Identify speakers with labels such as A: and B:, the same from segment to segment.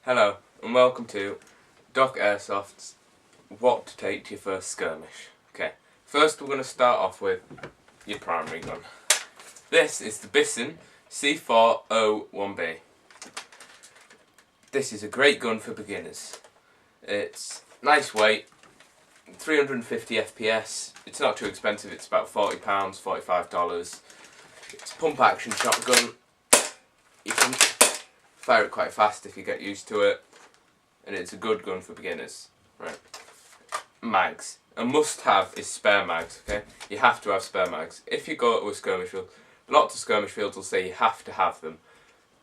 A: Hello and welcome to Doc Airsoft's What to Take to Your First Skirmish. Okay, first we're going to start off with your primary gun. This is the Bisson C401B. This is a great gun for beginners. It's nice weight, 350 FPS, it's not too expensive, it's about £40, $45. It's a pump action shotgun. You can fire it quite fast if you get used to it, and it's a good gun for beginners. Right. Mags. A must have is spare mags, okay? You have to have spare mags. If you go to a skirmish field, lots of skirmish fields will say you have to have them.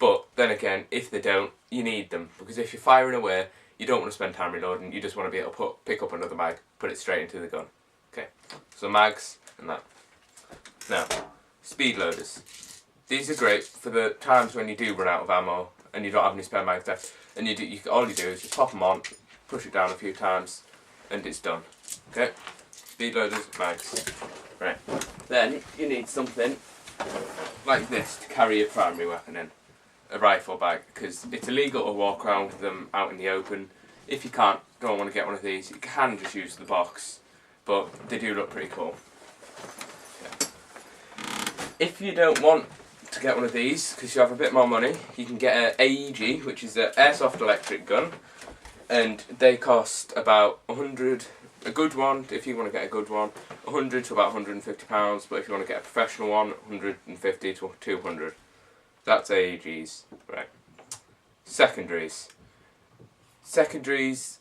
A: But then again, if they don't, you need them. Because if you're firing away, you don't want to spend time reloading, you just want to be able to pick up another mag, put it straight into the gun. Okay, so mags and that. Now, speed loaders. These are great for the times when you do run out of ammo and you don't have any spare mags left, and all you do is just pop them on, push it down a few times, and it's done. Okay, speed loaders, mags. Right. Then you need something like this to carry your primary weapon in, a rifle bag, because it's illegal to walk around with them out in the open. If you don't want to get one of these, you can just use the box, but they do look pretty cool. Okay. If you don't want to get one of these because you have a bit more money, you can get an AEG, which is an airsoft electric gun, and they cost about 100, a good one if you want to get a good one, 100 to about £150, but if you want to get a professional one, 150 to 200. That's AEGs. Right. Secondaries. Secondaries,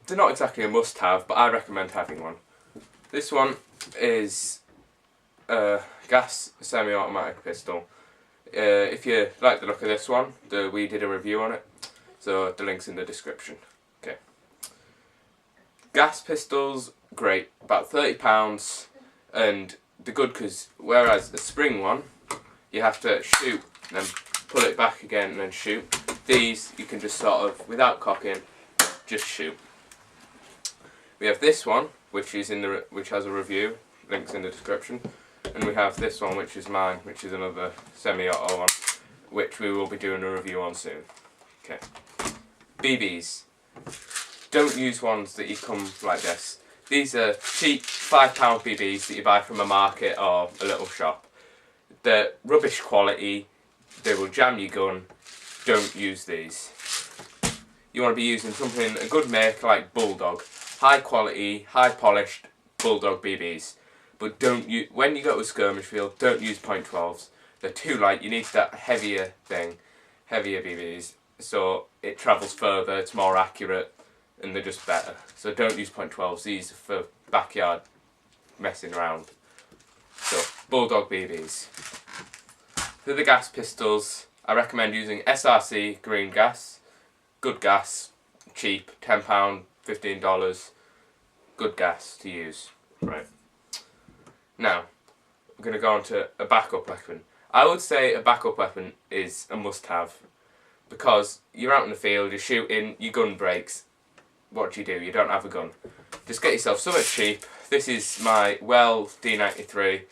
A: they're not exactly a must have, but I recommend having one. This one is a gas semi-automatic pistol. If you like the look of this one, we did a review on it, so the link's in the description. Okay. Gas pistols, great, about £30, and they're good because whereas a spring one, you have to shoot, then pull it back again and then shoot. These you can just sort of, without cocking, just shoot. We have this one, which has a review, links in the description. And we have this one, which is mine, which is another semi-auto one, which we will be doing a review on soon. Okay. BBs. Don't use ones that you come like this. These are cheap £5 BBs that you buy from a market or a little shop. They're rubbish quality, they will jam your gun. Don't use these. You want to be using something, a good make like Bulldog. High quality, high polished Bulldog BBs. But when you go to a skirmish field, don't use .12s. They're too light. You need that heavier thing, heavier BBs, so it travels further, it's more accurate, and they're just better. So don't use .12s. These are for backyard messing around. So Bulldog BBs. For the gas pistols, I recommend using SRC green gas. Good gas, cheap, £10, $15. Good gas to use. Right. Now, we're going to go on to a backup weapon. I would say a backup weapon is a must-have, because you're out in the field, you're shooting, your gun breaks. What do? You don't have a gun. Just get yourself something cheap. This is my Well D93.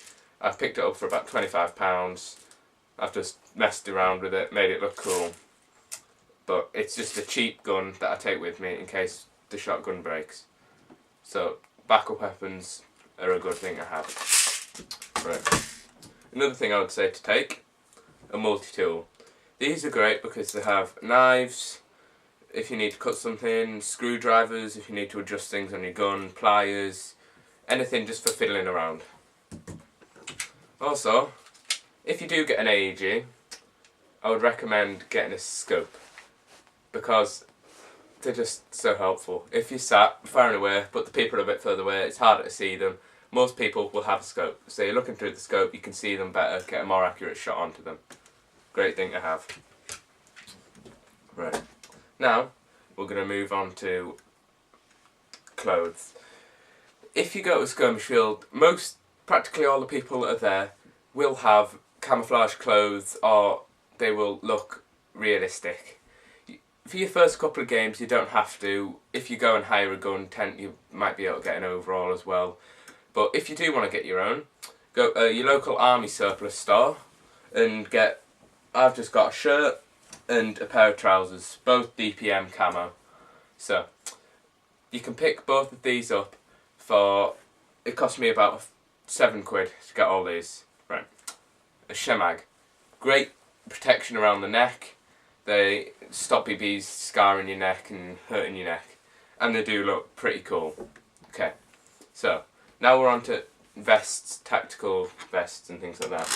A: I've picked it up for about £25. I've just messed around with it, made it look cool. But it's just a cheap gun that I take with me in case the shotgun breaks. So, backup weapons are a good thing to have. Right. Another thing I would say to take, a multi-tool. These are great because they have knives, if you need to cut something, screwdrivers, if you need to adjust things on your gun, pliers, anything just for fiddling around. Also, if you do get an AEG, I would recommend getting a scope, because they're just so helpful. If you're sat firing away, but the people are a bit further away, it's harder to see them. Most people will have a scope, so you're looking through the scope, you can see them better, get a more accurate shot onto them. Great thing to have. Right. Now, we're going to move on to clothes. If you go to a skirmish field, practically all the people that are there will have camouflage clothes, or they will look realistic. For your first couple of games, you don't have to. If you go and hire a gun tent, you might be able to get an overall as well. But if you do want to get your own, go to your local army surplus store and get. I've just got a shirt, and a pair of trousers, both DPM camo. So you can pick both of these up for, it cost me about £7 to get all these. Right, a shemag, great protection around the neck. They stop BBs scarring your neck and hurting your neck, and they do look pretty cool. Okay, so now we're on to vests, tactical vests and things like that.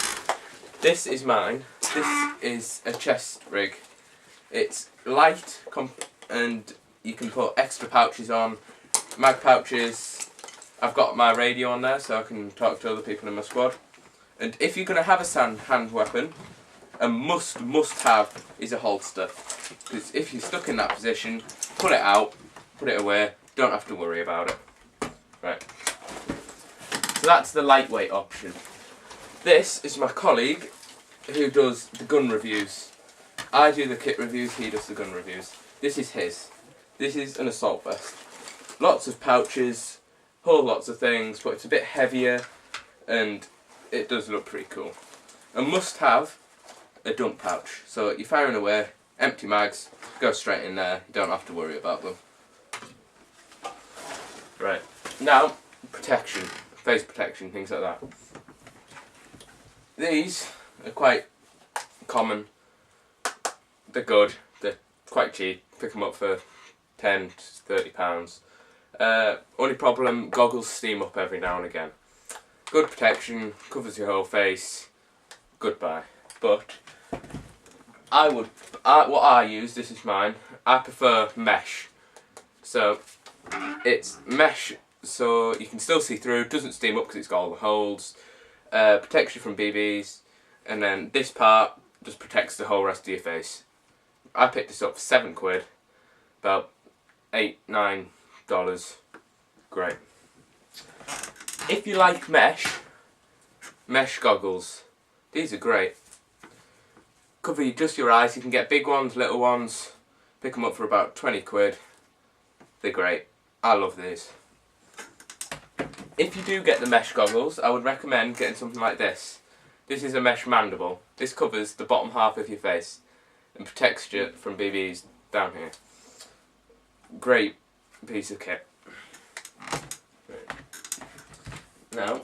A: This is mine. This is a chest rig. It's light and you can put extra pouches on, mag pouches. I've got my radio on there so I can talk to other people in my squad. And if you're going to have a hand weapon, a must have is a holster. Because if you're stuck in that position, pull it out, put it away, don't have to worry about it. Right. So that's the lightweight option. This is my colleague who does the gun reviews. I do the kit reviews, he does the gun reviews. This is his. This is an assault vest. Lots of pouches, whole lots of things, but it's a bit heavier and it does look pretty cool. A must have, a dump pouch. So you're firing away, empty mags, go straight in there, you don't have to worry about them. Right, now protection, face protection, things like that. These are quite common, they're good, they're quite cheap, pick them up for £10 to £30. Only problem, goggles steam up every now and again. Good protection, covers your whole face, goodbye. But what I use, this is mine, I prefer mesh. So it's mesh so you can still see through, doesn't steam up because it's got all the holes, protects you from BBs, and then this part just protects the whole rest of your face. I picked this up for £7, about $8–9. Great. If you like mesh goggles, these are great. Cover just your eyes, you can get big ones, little ones, pick them up for about £20. They're great. I love these. If you do get the mesh goggles, I would recommend getting something like this. This is a mesh mandible. This covers the bottom half of your face and protects you from BBs down here. Great piece of kit. Now,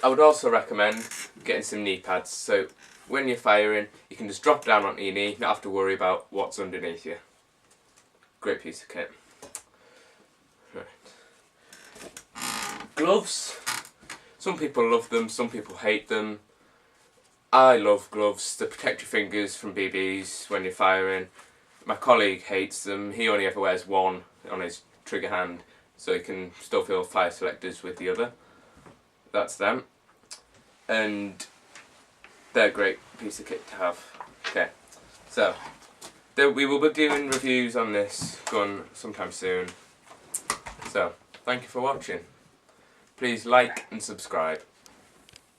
A: I would also recommend getting some knee pads, so when you're firing you can just drop down onto your knee, not have to worry about what's underneath you. Great piece of kit. Right. Gloves. Some people love them, some people hate them. I love gloves. They protect your fingers from BBs when you're firing. My colleague hates them. He only ever wears one on his trigger hand, so he can still feel fire selectors with the other. That's them. And they're a great piece of kit to have. Okay, so we will be doing reviews on this gun sometime soon. So, thank you for watching. Please like and subscribe.